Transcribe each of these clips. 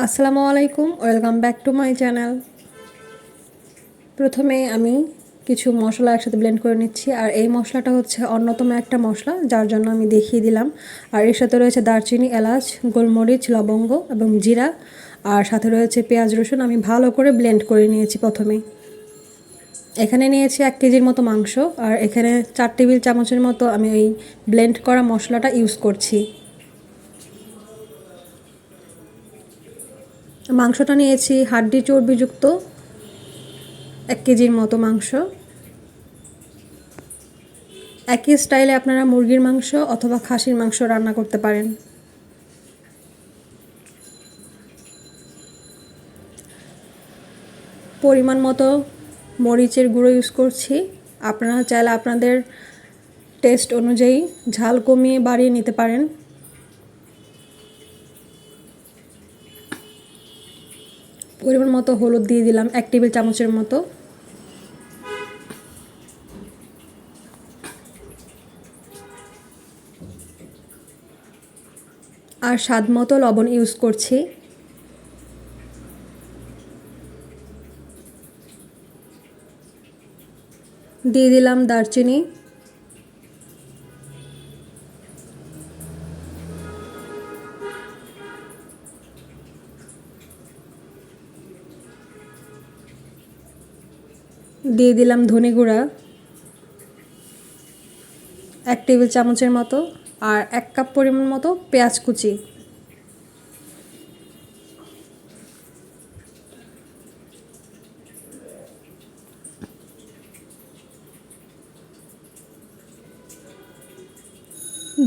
আসসালামু আলাইকুম, welcome back to my channel. প্রথমে আমি কিছু মশলা একসাথে ব্লেন্ড করে নিচ্ছি, আর এই মশলাটা হচ্ছে অন্যতম একটা মশলা যার জন্য আমি দেখিয়ে দিলাম। আর এর সাথে রয়েছে দারচিনি, এলাচ, গোলমরিচ, লবঙ্গ এবং জিরা, আর সাথে রয়েছে পেঁয়াজ রসুন। আমি ভালো করে ব্লেন্ড করে নিয়েছি। প্রথমে এখানে নিয়েছি 1 কেজির মতো মাংস, আর এখানে 4 টেবিল চামচের মতো আমি এই ব্লেন্ড করা মশলাটা ইউজ করছি। মাংসটা নিয়েছি হাড্ডি চর্বিযুক্ত 1 কেজির মতো মাংস। একই স্টাইলে আপনারা মুরগির মাংস অথবা খাসির মাংস রান্না করতে পারেন। পরিমাণ মতো মরিচের গুঁড়ো ইউজ করছি। আপনারা চাইলে আপনাদের টেস্ট অনুযায়ী ঝাল কমিয়ে বাড়িয়ে নিতে পারেন। পরিমাণ মতো হলুদ দিয়ে দিলাম 1 টেবিল চামচের মতো। আর স্বাদ মতো লবণ ইউজ করছি। দিয়ে দিলাম দারচিনি, দিয়ে দিলাম ধনে গুঁড়া 1 টেবিল চামচের মতো, আর 1 কাপ পরিমাণ মতো পেঁয়াজ কুচি।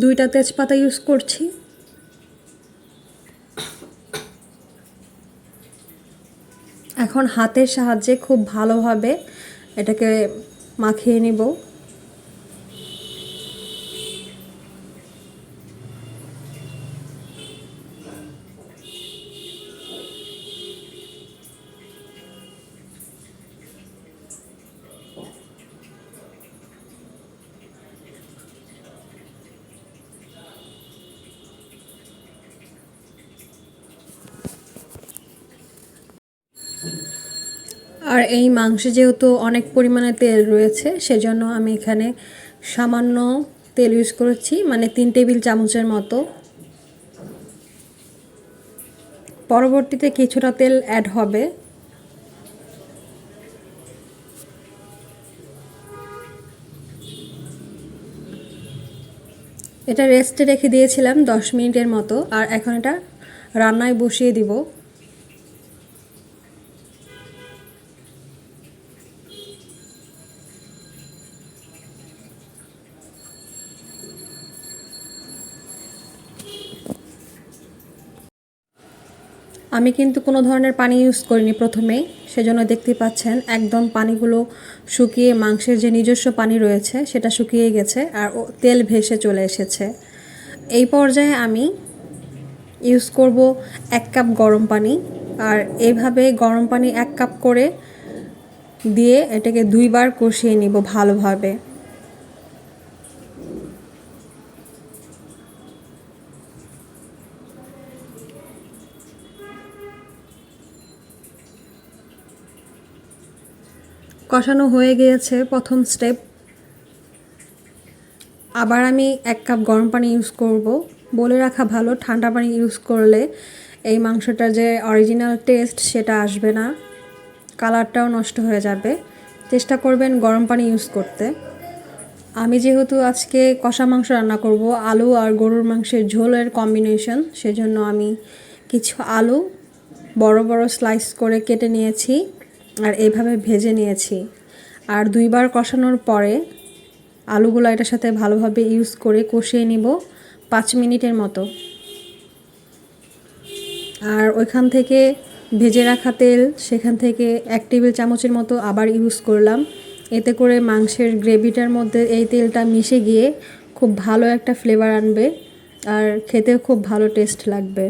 দুইটা তেজপাতা ইউজ করছি। এখন হাতের সাহায্যে খুব ভালোভাবে এটাকে মাখিয়ে নিব। আর এই মাংসে যেহেতু অনেক পরিমাণে তেল রয়েছে, সেজন্য আমি এখানে সামান্য তেল ইউজ করেছি, মানে 3 টেবিল চামচের মতো। পরবর্তীতে কিছুটা তেল অ্যাড হবে। এটা রেস্টে রেখে দিয়েছিলাম 10 মিনিটের মতো, আর এখন এটা রান্নায় বসিয়ে দিব। আমি কিন্তু কোনো ধরনের পানি ইউজ করিনি প্রথমেই, সেজন্য দেখতে পাচ্ছেন একদম পানিগুলো শুকিয়ে মাংসের যে নিজস্ব পানি রয়েছে সেটা শুকিয়ে গেছে, আর তেল ভেসে চলে এসেছে। এই পর্যায়ে আমি ইউজ করব 1 কাপ গরম পানি, আর এইভাবে গরম পানি 1 কাপ করে দিয়ে এটাকে 2 বার কষিয়ে নিব ভালোভাবে। কষানো হয়ে গিয়েছে প্রথম স্টেপ। আবার আমি 1 কাপ গরম পানি ইউজ করব। বলে রাখা ভালো, ঠান্ডা পানি ইউজ করলে এই মাংসটার যে অরিজিনাল টেস্ট সেটা আসবে না, কালারটাও নষ্ট হয়ে যাবে। চেষ্টা করবেন গরম পানি ইউজ করতে। আমি যেহেতু আজকে কষা মাংস রান্না করব, আলু আর গরুর মাংসের ঝোলের কম্বিনেশন, সেজন্য আমি কিছু আলু বড় বড় স্লাইস করে কেটে নিয়েছি, আর এইভাবে ভেজে নিয়েছি। আর 2 বার কষানোর পরে আলুগুলো এটার সাথে ভালোভাবে ইউজ করে কষিয়ে নিব 5 মিনিটের মতো। আর ওইখান থেকে ভেজে রাখা তেল, সেখান থেকে 1 টেবিল চামচের মতো আবার ইউজ করলাম। এতে করে মাংসের গ্রেভিটার মধ্যে এই তেলটা মিশে গিয়ে খুব ভালো একটা ফ্লেভার আনবে, আর খেতেও খুব ভালো টেস্ট লাগবে।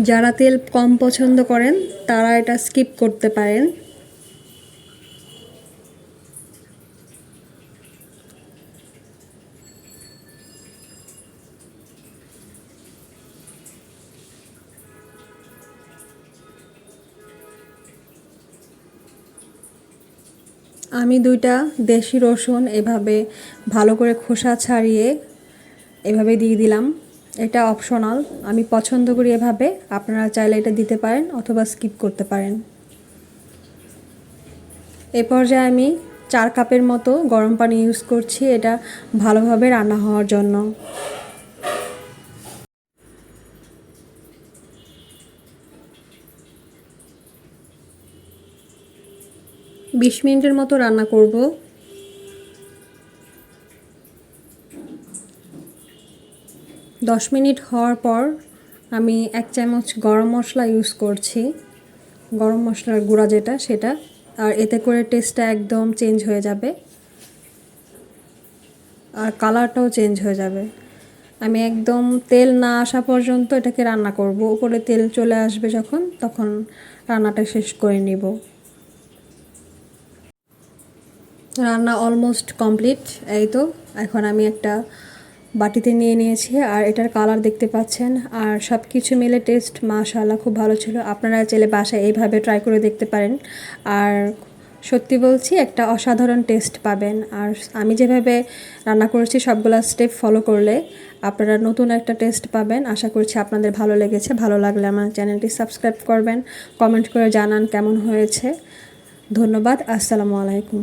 যারা তেল কম পছন্দ করেন তারা এটা স্কিপ করতে পারেন। আমি 2টা দেশি রসুন এভাবে ভালো করে খোসা ছাড়িয়ে এভাবে দিয়ে দিলাম। এটা অপশনাল, আমি পছন্দ করি এভাবে, আপনারা চাইলে এটা দিতে পারেন অথবা স্কিপ করতে পারেন। এই পর্যায়ে আমি 4 কাপের মতো গরম পানি ইউজ করছি, এটা ভালোভাবে রান্না হওয়ার জন্য। 20 মিনিটের মতো রান্না করব। 10 মিনিট হওয়ার পর আমি 1 চামচ গরম মশলা ইউজ করছি, গরম মশলার গুঁড়া যেটা সেটা, আর এতে করে টেস্টটা একদম চেঞ্জ হয়ে যাবে আর কালারটাও চেঞ্জ হয়ে যাবে। আমি একদম তেল না আসা পর্যন্ত এটাকে রান্না করব, উপরে তেল চলে আসবে যখন তখন রান্নাটা শেষ করে নিব। রান্না অলমোস্ট কমপ্লিট। এই তো এখন আমি একটা বাটিতে নিয়ে নিয়েছি আর এটার কালার দেখতে পাচ্ছেন, আর সব কিছু মিলে টেস্ট মাশাআল্লাহ খুব ভালো ছিল। আপনারা চাইলে বাসায় এইভাবে ট্রাই করে দেখতে পারেন, আর সত্যি বলছি একটা অসাধারণ টেস্ট পাবেন। আর আমি যেভাবে রান্না করেছি সবগুলা স্টেপ ফলো করলে আপনারা নতুন একটা টেস্ট পাবেন। আশা করছি আপনাদের ভালো লেগেছে। ভালো লাগলে আমার চ্যানেলটি সাবস্ক্রাইব করবেন, কমেন্ট করে জানান কেমন হয়েছে। ধন্যবাদ। আসসালামু আলাইকুম।